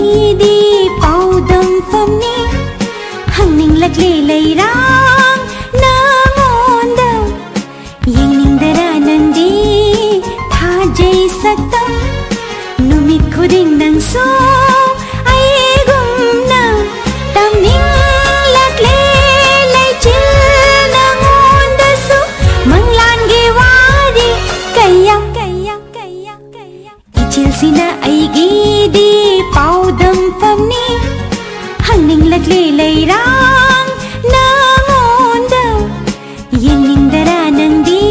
ꯑꯩꯒꯤꯗꯤ ꯄꯥꯎꯗꯝꯐꯝꯅꯤ ꯍꯪꯅꯤꯡꯂꯛꯂꯦ ꯂꯩꯔꯥꯡ ꯅꯉꯣꯟꯗ ꯌꯦꯡꯅꯤꯡꯗꯔꯥ ꯅꯪꯗꯤ ꯊꯥꯖꯩ ꯁꯛꯇꯝ ꯅꯨꯃꯤꯠ ꯈꯨꯗꯤꯡ ꯅꯪꯁꯨ ꯑꯩꯒꯨꯝꯅ ꯇꯝꯅꯤꯡꯂꯛꯂꯦ ꯂꯩꯆꯤꯜ ꯅꯉꯣꯟꯗꯁꯨ ꯃꯪꯂꯥꯟꯒꯤ ꯋꯥꯔꯤ ꯀꯌꯥ ꯏꯆꯤꯜꯁꯤꯅ ꯑꯩꯒꯤꯗꯤ ꯄꯥꯎꯗꯝꯐꯝꯅꯤ ꯍꯪꯅꯤꯡꯂꯛꯂꯦ ꯂꯩꯔꯥꯡ ꯅꯉꯣꯟꯗ ꯌꯦꯡꯅꯤꯡꯗꯔꯥ ꯅꯪꯗꯤ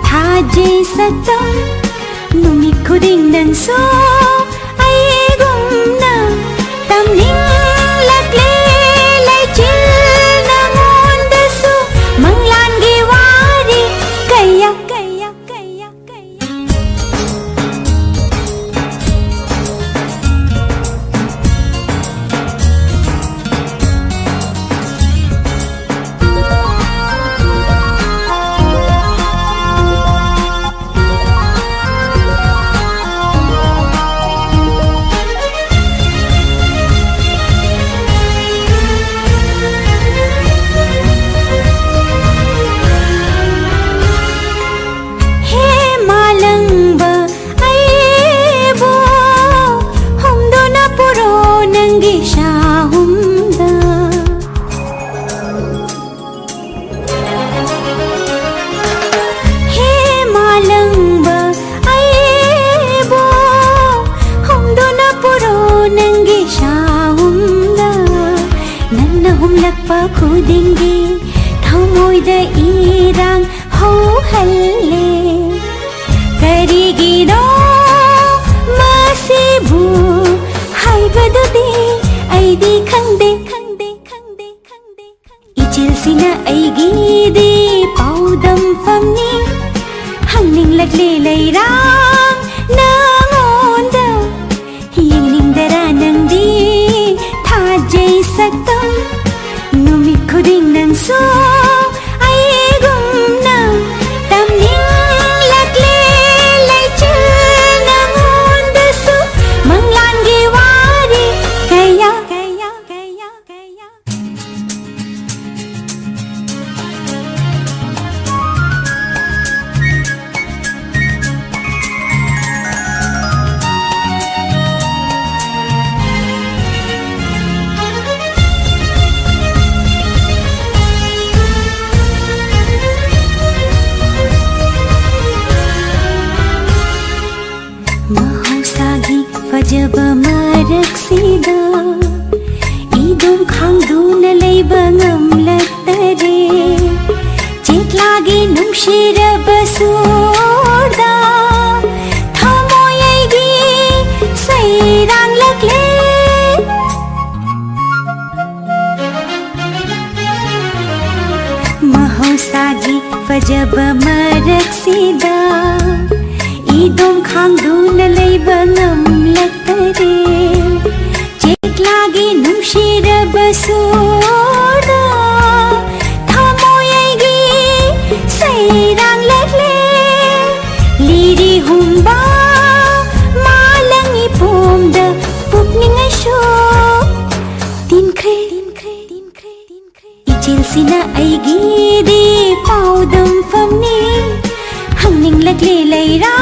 ꯊꯥꯖꯩ ꯁꯛꯇꯝ ꯅꯨꯃꯤꯠ ꯈꯨꯗꯤꯡ ꯅꯪꯁꯨ ꯑꯩꯒꯨꯝꯅ ꯇꯝꯅꯤꯡꯂꯛꯂꯦ ꯂꯩꯆꯤꯜ ꯅꯉꯣꯟꯗꯁꯨ ꯃꯪꯂꯥꯟꯒꯤ ꯋꯥꯔꯤ ꯀꯌꯥ humlakpa khudingi thamoida irang hauhalle karigino masibu haibadudi aidi khangde ichilsina aigidi paudamfamni hangninglagle leirang nangonda yengningdara nangdi thajai saktam numit khuding nangso aigumna tamninglakle leichil nangondasu manglangi wari kaya fajaba maraksida idum khangduna leiba ngamlaktare chetlagi numshira basurda thamoyaigi sairang lakle mahausagi fajaba maraksida idum khangduna leiba ngamlaktare chetlagi numshira basurda thamoyaigi sairang lakle liri humba malangi pomda pukningai sho tinkre ichilsina aigidi paudamfamni hangninglakley leira